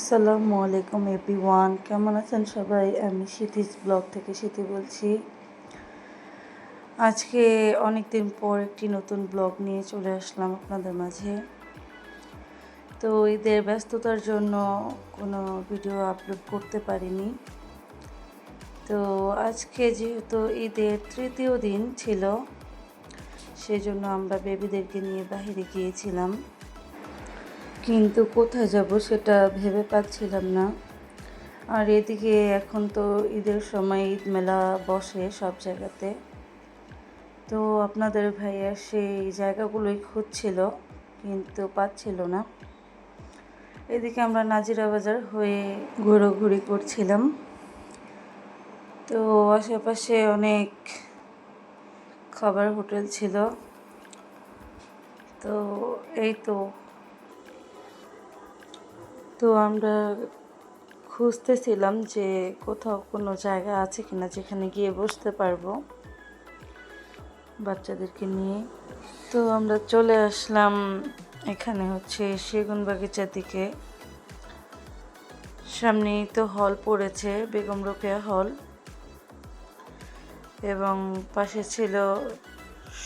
আসসালামু আলাইকুম এভরিওয়ান, কেমন আছেন সবাই? আমি সিথিস ব্লগ থেকে সিথি বলছি। আজকে অনেক দিন পর একটি নতুন ব্লগ নিয়ে চলে আসলাম আপনাদের মাঝে। তো ঈদের ব্যস্ততার জন্য কোনো ভিডিও আপলোড করতে পারিনি। তো আজকে যেহেতু ঈদের তৃতীয় দিন ছিল, সেজন্য আমরা বেবিদেরকে নিয়ে বাইরে গিয়েছিলাম, কিন্তু কোথায় যাব সেটা ভেবে পাচ্ছিলাম না। আর এদিকে এখন তো ঈদের সময় ঈদ মেলা বসে সব জায়গাতে। তো আপনাদের ভাইয়া সেই জায়গাগুলোই খুঁজছিল, কিন্তু পাচ্ছিল না। এদিকে আমরা নাজিরা বাজার হয়ে ঘোরাঘুরি করছিলাম। তো আশেপাশে অনেক খাবার হোটেল ছিল। তো এই তো আমরা খুঁজতেছিলাম যে কোথাও কোনো জায়গা আছে কিনা যেখানে গিয়ে বসতে পারবো বাচ্চাদেরকে নিয়ে। তো আমরা চলে আসলাম এখানে সেগুন বাগিচার দিকে। সামনেই তো হল পড়েছে, বেগম রোকেয়া হল, এবং পাশে ছিল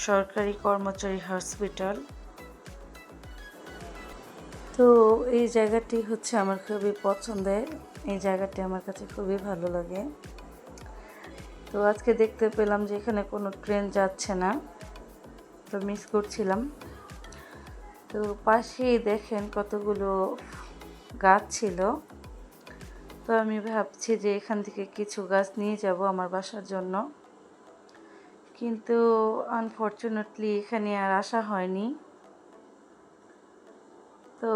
সরকারি কর্মচারী হসপিটাল। তো এই জায়গাটি আমার খুবই পছন্দের, এই জায়গাটি আমার কাছে খুবই ভালো লাগে। তো আজকে দেখতে পেলাম যে এখানে কোনো ট্রেন যাচ্ছে না, তো মিস করছিলাম। তো পাশেই দেখেন কতগুলো গাছ ছিল। তো আমি ভাবছি যে এখান থেকে কিছু গাছ নিয়ে যাব আমার বাসার জন্য, কিন্তু আনফরচুনেটলি এখানে আর আসা হয়নি। তো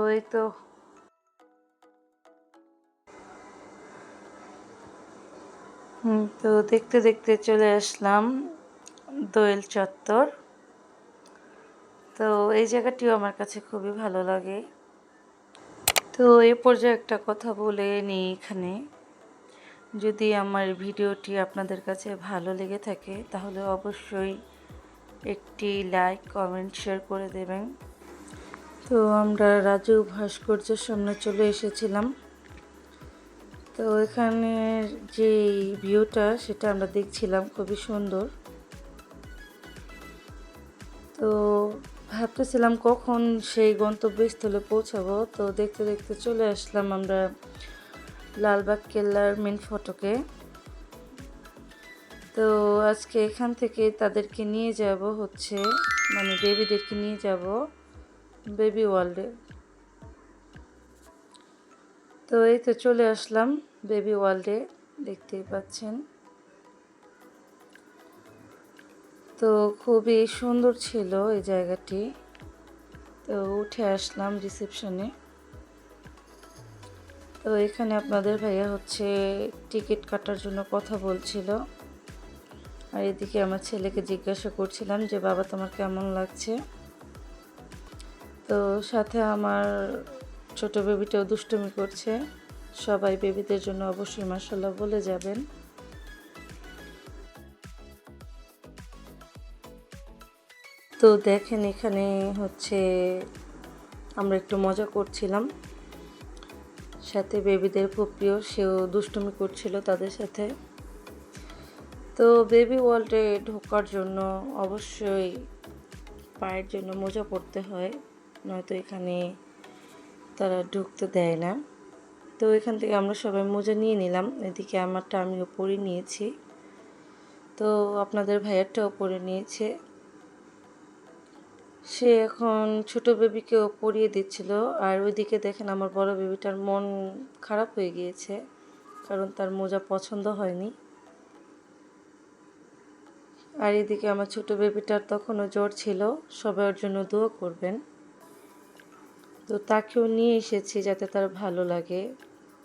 তো দেখতে দেখতে চলে আসলাম দোয়েল চত্বর। তো এই জায়গাটিও আমার কাছে খুবই ভালো লাগে। তো এই পর্যায়ে একটা কথা বলে নিই এখানে, যদি আমার ভিডিওটি আপনাদের কাছে ভালো লেগে থাকে তাহলে অবশ্যই একটি লাইক, কমেন্ট, শেয়ার করে দেবেন। তো আমরা রাজু ভাস্কর্যের সামনে চলে এসেছিলাম। তো এখানে যে ভিউটা সেটা আমরা দেখছিলাম, খুবই সুন্দর। তো ভাবতেছিলাম কখন সেই গন্তব্যস্থলে পৌঁছাবো। তো দেখতে দেখতে চলে আসলাম আমরা লালবাগ কেল্লার মেন ফটকে। তো আজকে এখান থেকে তাদেরকে নিয়ে যাব বেবিদেরকে নিয়ে যাব বেবি ওয়ার্ল্ডে। তো এই তো চলে আসলাম বেবি ওয়ার্ল্ডে, দেখতেই পাচ্ছেন। তো খুবই সুন্দর ছিল এই জায়গাটি। তো উঠে আসলাম রিসেপশনে। তো এখানে আপনাদের ভাইয়া টিকিট কাটার জন্য কথা বলছিল, আর এদিকে আমার ছেলেকে জিজ্ঞাসা করছিলাম যে বাবা তোমার কেমন লাগছে। তো সাথে আমার ছোট বেবিটাও দুষ্টুমি করছে। সবাই বেবিদের জন্য অবশ্যই মাশাআল্লাহ বলে যাবেন। তো দেখেন এখানে আমরা একটু মজা করছিলাম, সাথে বেবিদের ফুপিও সেও দুষ্টুমি করছিল তাদের সাথে। তো বেবি ওয়ার্ল্ডে ঢোকার জন্য অবশ্যই পায়ের জন্য মোজা পরতে হয়, নয়তো এখানে তারা ঢুকতে দেয় না। তো এখান থেকে আমরা সবাই মোজা নিয়ে নিলাম। এদিকে আমারটা আমিও পরে নিয়েছি, তো আপনাদের ভাইয়ারটাও পরে নিয়েছে। সে এখন ছোট বেবিকেও পরিয়ে দিচ্ছিল। আর ওইদিকে দেখেন আমার বড় বেবিটার মন খারাপ হয়ে গিয়েছে, কারণ তার মোজা পছন্দ হয়নি। আর এদিকে আমার ছোট বেবিটার তখনও জ্বর ছিল, সবাই ওর জন্য দোয়া করবেন। তো তাকেও নিয়ে এসেছি যাতে তার ভালো লাগে।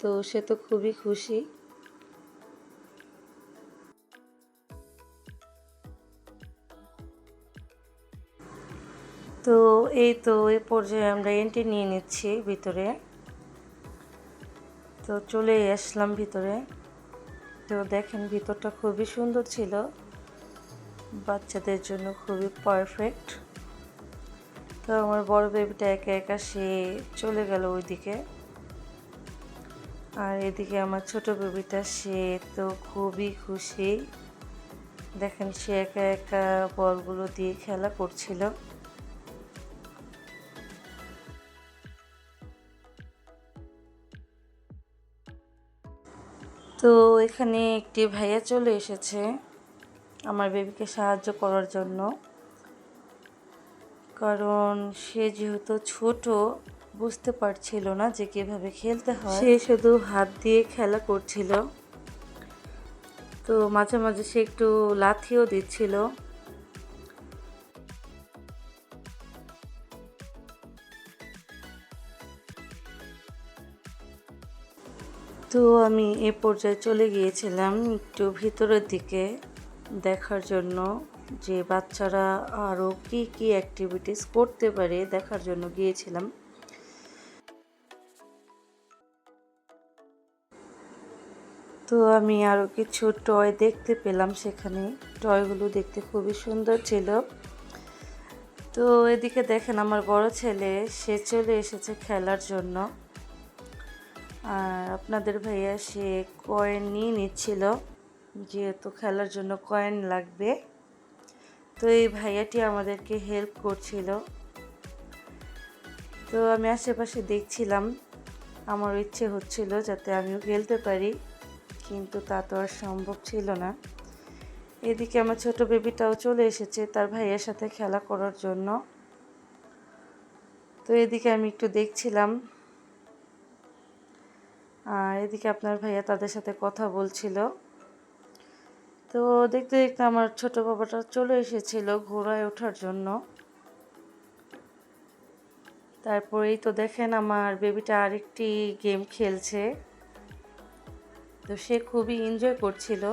তো সে তো খুবই খুশি। তো এই পর্যায়ে আমরা এন্ট্রি নিয়ে নিচ্ছি ভিতরে। তো চলে আসলাম ভিতরে। তো দেখেন ভিতরটা খুবই সুন্দর ছিল, বাচ্চাদের জন্য খুবই পারফেক্ট। তো আমার বড় বেবিটা একা একা সে চলে গেল ওইদিকে। আর এদিকে আমার ছোট বেবিটা, সে তো খুবই খুশি। দেখেন সে একা একা বলগুলো দিয়ে খেলা করছিল। তো এখানে একটি ভাইয়া চলে এসেছে আমার বেবিকে সাহায্য করার জন্য, কারণ সে যেহেতু ছোট বুঝতে পারছিল না যে কিভাবে খেলতে হয়, সে শুধু হাত দিয়ে খেলা করছিল। তো মাঝে মাঝে সে একটু লাথিও দিচ্ছিল। তো আমি এ পর্যায়ে চলে গিয়েছিলাম একটু ভিতরের দিকে দেখার জন্য, যে বাচ্চারা আরও কি কি অ্যাক্টিভিটিস করতে পারে দেখার জন্য গিয়েছিলাম। তো আমি আরও কিছু টয় দেখতে পেলাম সেখানে। টয়গুলো দেখতে খুবই সুন্দর ছিল। তো এদিকে দেখেন আমার বড় ছেলে, সে চলে এসেছে খেলার জন্য। আর আপনাদের ভাইয়া সে কয়েন নিয়ে নিচ্ছিল, যেহেতু খেলার জন্য কয়েন লাগবে। তো এই ভাইয়াটি আমাদেরকে হেল্প করছিল। তো আমি আশেপাশে দেখছিলাম, আমার ইচ্ছে হচ্ছিল যাতে আমিও খেলতে পারি, কিন্তু তা তো আর সম্ভব ছিল না। এদিকে আমার ছোট বেবিটাও চলে এসেছে তার ভাইয়ের সাথে খেলা করার জন্য। তো এদিকে আমি একটু দেখছিলাম, আর এদিকে আপনার ভাইয়া তাদের সাথে কথা বলছিল। তো দেখতে দেখতে আমার ছোট বাবাটা চলে এসেছিল ঘোড়ায় ওঠার জন্য। তারপরেই তো দেখেন আমার বেবিটা আরেকটি গেম খেলছে। তো সে খুবই এনজয় করছিল।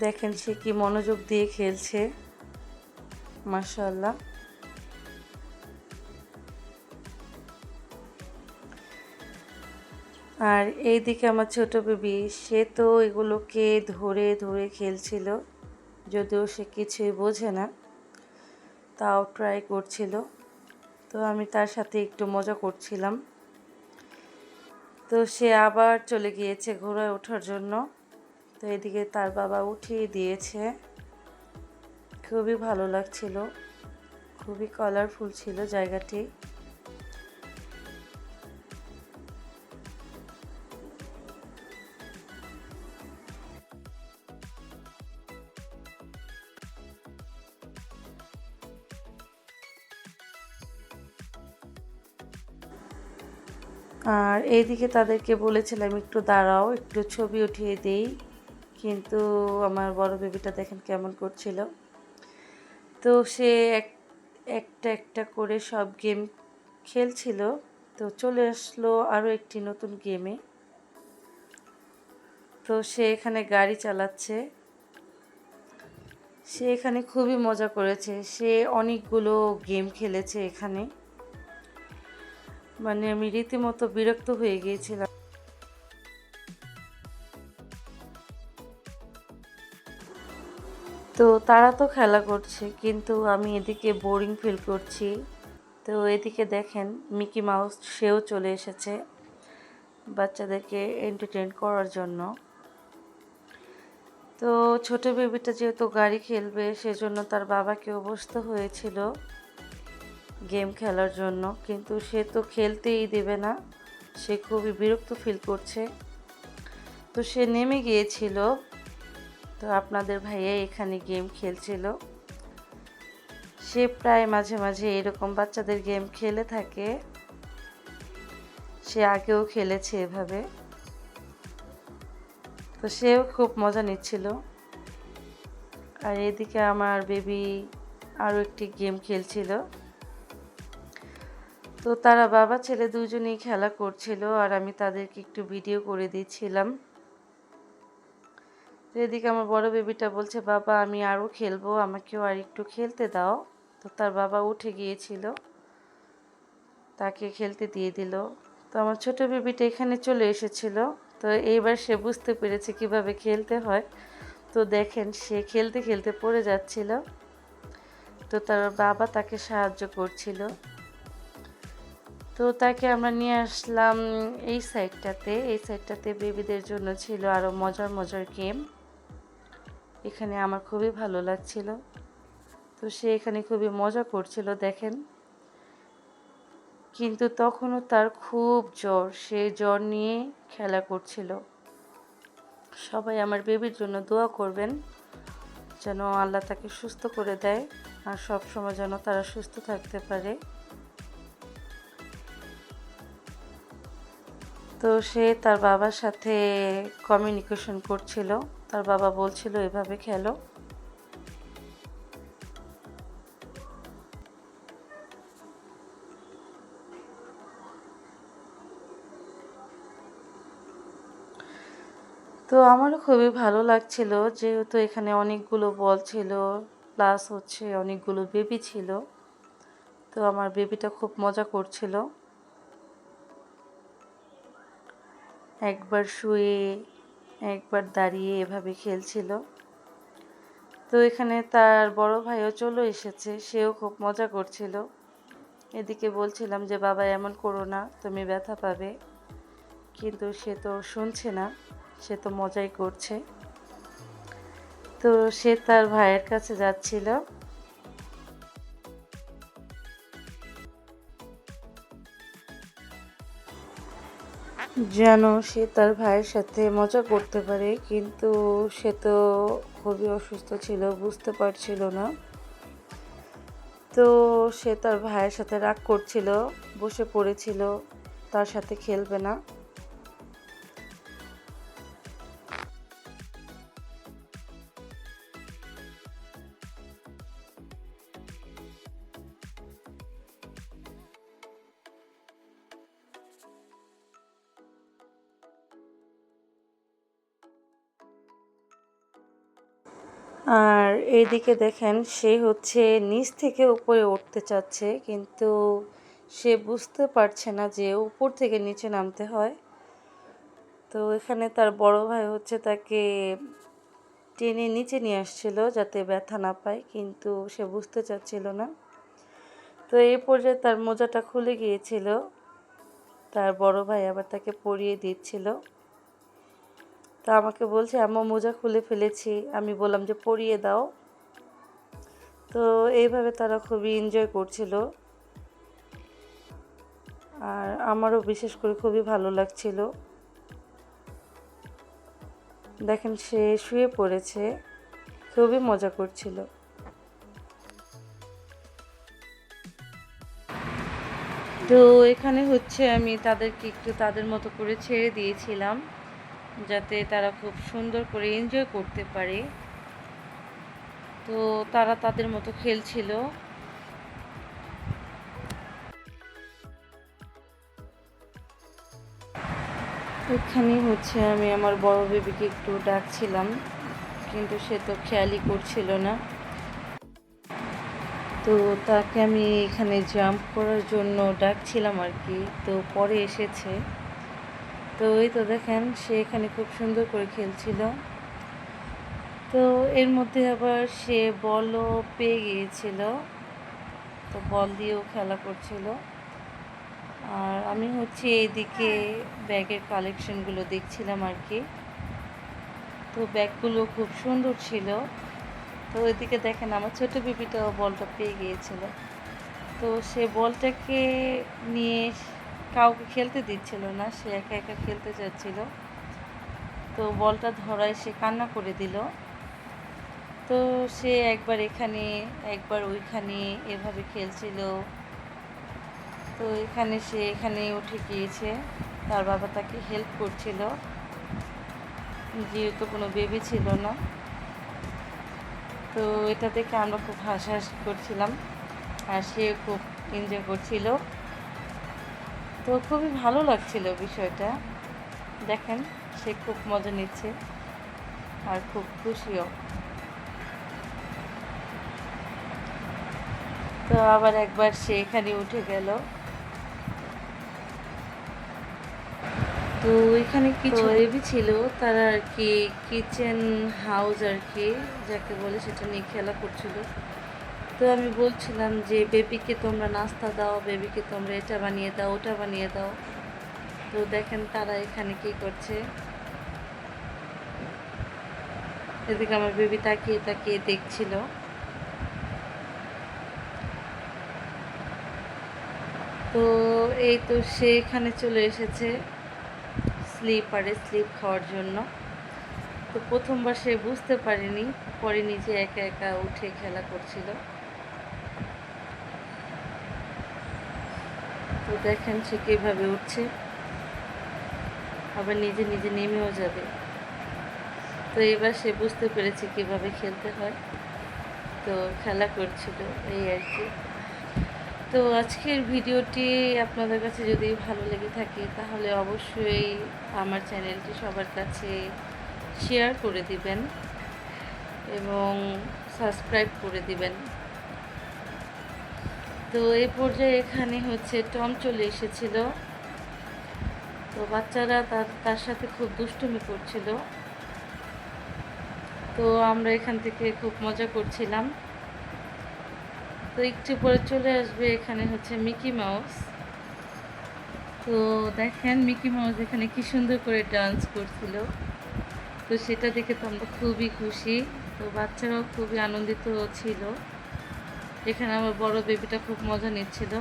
দেখেন সে কি মনোযোগ দিয়ে খেলছে, মাশাআল্লাহ। আর এইদিকে আমার ছোট বেবি, সে তো এগুলোকে ধরে ধরে খেলছিল, যদিও সে কিছুই বোঝে না, তাও ট্রাই করছিল। তো আমি তার সাথে একটু মজা করছিলাম। তো সে আবার চলে গিয়েছে ঘোড়ায় ওঠার জন্য। তো এদিকে তার বাবা উঠিয়ে দিয়েছে। খুবই ভালো লাগছিল, খুবই কালারফুল ছিল জায়গাটি। আর এইদিকে তাদেরকে বলেছিলাম একটু দাঁড়াও, একটু ছবি উঠিয়ে দেই, কিন্তু আমার বড় বেবিটা দেখেন কেমন করছিল। তো সে একটা একটা করে সব গেম খেলছিল। তো চলে আসলো আরও একটি নতুন গেমে। তো সে এখানে গাড়ি চালাচ্ছে। সে এখানে খুবই মজা করেছে, সে অনেকগুলো গেম খেলেছে এখানে। মানে আমি রীতিমতো বিরক্ত হয়ে গিয়েছিলাম। তো তারা তো খেলা করছে, কিন্তু আমি এদিকে বোরিং ফিল করছি। তো এদিকে দেখেন মিকি মাউস, সেও চলে এসেছে বাচ্চাদেরকে এন্টারটেইন করার জন্য। তো ছোট বেবিটা যেহেতু গাড়ি খেলবে, সেজন্য তার বাবাকেও বসতে হয়েছিল গেম খেলার জন্য, কিন্তু সে তো খেলতেই দেবে না, সে খুবই বিরক্ত ফিল করছে। তো সে নেমে গিয়েছিল। তো আপনাদের ভাইয়া এখানে গেম খেলছিল। সে প্রায় মাঝে মাঝে এরকম বাচ্চাদের গেম খেলে থাকে, সে আগেও খেলেছে এভাবে। তো সেও খুব মজা নিচ্ছিল। আর এদিকে আমার বেবি আরও একটি গেম খেলছিল। তো তারা বাবা ছেলে দুজনেই খেলা করছিল, আর আমি তাদেরকে একটু ভিডিও করে দিচ্ছিলাম। তো এদিকে আমার বড় বেবিটা বলছে, বাবা আমি আরও খেলবো, আমাকেও আর একটু খেলতে দাও। তো তার বাবা উঠে গিয়েছিল, তাকে খেলতে দিয়ে দিল। তো আমার ছোট বেবিটা এখানে চলে এসেছিল। তো এইবার সে বুঝতে পেরেছে কিভাবে খেলতে হয়। তো দেখেন সে খেলতে খেলতে পড়ে যাচ্ছিল। তো তার বাবা তাকে সাহায্য করছিল। তো তাকে আমরা নিয়ে আসলাম এই সাইডটাতে বেবিদের জন্য ছিল আরও মজার মজার গেম। এখানে আমার খুবই ভালো লাগছিল। তো সে এখানে খুবই মজা করছিল দেখেন, কিন্তু তখনও তার খুব জ্বর, সে জ্বর নিয়ে খেলা করছিল। সবাই আমার বেবির জন্য দোয়া করবেন যেন আল্লাহ তাকে সুস্থ করে দেয় আর সব সময় যেন তারা সুস্থ থাকতে পারে। তো সে তার বাবার সাথে কমিউনিকেশন করছিল, তার বাবা বলছিল এভাবে খেলো। তো আমারও খুবই ভালো লাগছিল, যেহেতু এখানে অনেকগুলো বল ছিল প্লাস হচ্ছে অনেকগুলো বেবি ছিল। তো আমার বেবিটা খুব মজা করছিল, একবার শুয়ে একবার দাঁড়িয়ে এভাবে খেলছিল। তো এখানে তার বড় ভাইও চলে এসেছে, সেও খুব মজা করছিল। এদিকে বলছিলাম যে বাবা এমন করো না, তুমি ব্যথা পাবে, কিন্তু সে তো শুনছে না, সে তো মজাই করছে। তো সে তার ভাইয়ের কাছে যাচ্ছিল, যেন সে তার ভাইয়ের সাথে মজা করতে পারে, কিন্তু সে তো খুবই অসুস্থ ছিল, বুঝতে পারছিল না। তো সে তার ভাইয়ের সাথে রাগ করছিল, বসে পড়েছিল, তার সাথে খেলবে না। আর এইদিকে দেখেন সে হচ্ছে নিচ থেকে উপরে উঠতে চাচ্ছে, কিন্তু সে বুঝতে পারছে না যে উপর থেকে নিচে নামতে হয়। তো এখানে তার বড় ভাই হচ্ছে তাকে টেনে নিচে নিয়ে আসছিল যাতে ব্যথা না পায়, কিন্তু সে বুঝতে চাচ্ছিল না। তো এই পর্যায়ে তার মোজাটা খুলে গিয়েছিল, তার বড় ভাই আবার তাকে পরিয়ে দিচ্ছিল। তা আমাকে বলছে আম্মু মোজা খুলে ফেলেছি, আমি বললাম যে পরিয়ে দাও। তো এইভাবে তারা খুবই এনজয় করছিল, আর আমারও বিশেষ করে খুবই ভালো লাগছিল। দেখেন সে শুয়ে পড়েছে, খুবই মজা করছিল। তো এখানে হচ্ছে আমি তাদেরকে একটু তাদের মতো করে ছেড়ে দিয়েছিলাম, যাতে তারা খুব সুন্দর করে এনজয় করতে পারে। তো তারা তাদের মতো খেলছিল। এখানে হচ্ছে আমি আমার বড় বেবিকে একটু ডাকছিলাম, কিন্তু সে তো খেয়ালই করছিল না। তো তাকে আমি এখানে জাম্প করার জন্য ডাকছিলাম আর কি, তো পরে এসেছে। তো এই তো দেখেন সে এখানে খুব সুন্দর করে খেলছিল। তো এর মধ্যে আবার সে বলও পেয়ে গিয়েছিল, তো বল দিয়েও খেলা করছিল। আর আমি হচ্ছে এইদিকে ব্যাগের কালেকশনগুলো দেখছিলাম আর কি। তো ব্যাগগুলো খুব সুন্দর ছিল। তো ওইদিকে দেখেন আমার ছোট বেবিটাও বলটা পেয়ে গিয়েছিল। তো সে বলটাকে নিয়ে কাউকে খেলতে দিচ্ছিল না, সে একা একা খেলতে চাচ্ছিল। তো বলটা ধরায় সে কান্না করে দিল। তো সে একবার এখানে একবার ওইখানে এভাবে খেলছিল। তো এখানে উঠে গিয়েছে, তার বাবা তাকে হেল্প করছিল, যেহেতু কোনো বেবি ছিল না। তো এটা দেখে আমরা খুব হাসাহাসি করছিলাম, আর সে খুব এনজয় করছিল। তো খুবই ভালো লাগছিল বিষয়টা। দেখেন সে খুব মজা নিচ্ছে আর খুব খুশিও। তো আবার একবার সে এখানে উঠে গেল। তো এখানে কিছু বেবি ছিল, তারা আর কি কিচেন হাউস আর কি যাকে বলে সেটা নিয়ে খেলা করছিল। তো আমি বলছিলাম যে বেবিকে তোমরা নাস্তা দাও, বেবিকে তোমরা এটা বানিয়ে দাও, ওটা বানিয়ে দাও। তো দেখেন তারা এখানে কি করছে। এদিকে আমার বেবি তাকিয়ে তাকিয়ে দেখছিল। তো এই তো সে এখানে চলে এসেছে স্লিপ খাওয়ার জন্য। তো প্রথমবার সে বুঝতে পারেনি, পরে নিজে একা একা উঠে খেলা করছিল। তো দেখেন সে কীভাবে উঠছে, আবার নিজে নিজে নেমেও যাবে। তো এবার সে বুঝতে পেরেছে কিভাবে খেলতে হয়, তো খেলা করছিল এই আর কি। তো আজকের ভিডিওটি আপনাদের কাছে যদি ভালো লেগে থাকে তাহলে অবশ্যই আমার চ্যানেলটি সবার কাছে শেয়ার করে দিবেন এবং সাবস্ক্রাইব করে দিবেন। তো এই পর্যায়ে এখানে হচ্ছে টম চলে এসেছিল। তো বাচ্চারা তার সাথে খুব দুষ্টুমি করছিল। তো আমরা এখান থেকে খুব মজা করছিলাম। তো একটু পরে চলে আসবে এখানে হচ্ছে মিকি মাউস। তো দেখেন মিকি মাউস এখানে কি সুন্দর করে ডান্স করছিল। তো সেটা দেখে তো আমরা খুবই খুশি। তো বাচ্চারাও খুবই আনন্দিত ছিল। এখানে আমার বড় বেবিটা খুব মজা নিচ্ছিল।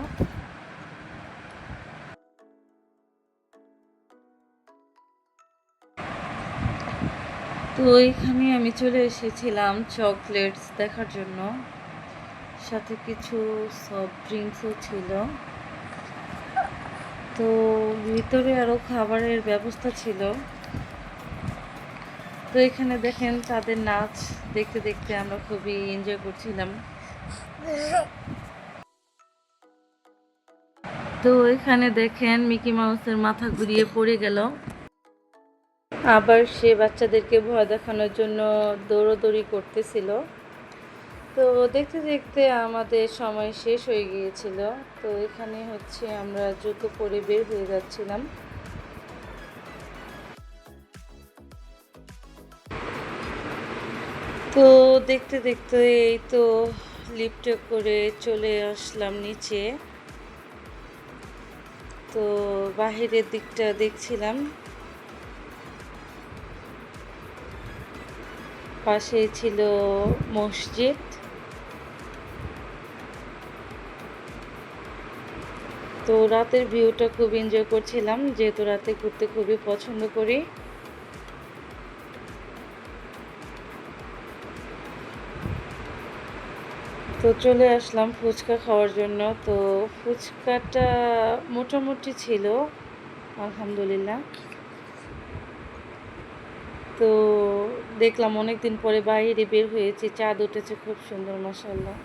তো এখানে আমি চলে এসেছিলাম চকলেটস দেখার জন্য, সাথে কিছু সফট ড্রিঙ্কসও ছিল। তো ভিতরে আরও খাবারের ব্যবস্থা ছিল। তো এখানে দেখেন তাদের নাচ দেখতে দেখতে আমরা খুবই এনজয় করছিলাম। তো এখানে দেখেন মিকি মাউসের মাথা ঘুরিয়ে পড়ে গেল। আবার সে বাচ্চাদেরকে ভয় দেখানোর জন্য দৌড়োদৌড়ি করতেছিল। তো দেখতে দেখতে আমাদের সময় শেষ হয়ে গিয়েছিল। তো এখানে হচ্ছে আমরা জুতো পরে বের হয়ে যাচ্ছিলাম। তো দেখতে দেখতে এই তো লিফটে করে চলে আসলাম নিচে। তো বাহিরের দিকটা দেখছিলাম, পাশেই ছিল মসজিদ। তো রাতের ভিউটা খুব এনজয় করছিলাম, যেহেতু রাতে ঘুরতে খুবই পছন্দ করি। তো চলে আসলাম ফুচকা খাওয়ার জন্য। তো ফুচকাটা মোটামুটি ছিল আলহামদুলিল্লাহ। তো দেখলাম অনেক দিন পরে বাইরে বের হয়েছি, চাঁদ উঠেছে খুব সুন্দর মাশাআল্লাহ।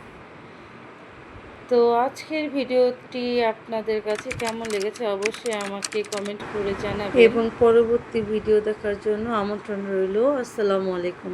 তো আজকের ভিডিওটি আপনাদের কাছে কেমন লেগেছে অবশ্যই আমাকে কমেন্ট করে জানাবেন এবং পরবর্তী ভিডিও দেখার জন্য আমন্ত্রণ রইল। আসসালামু আলাইকুম।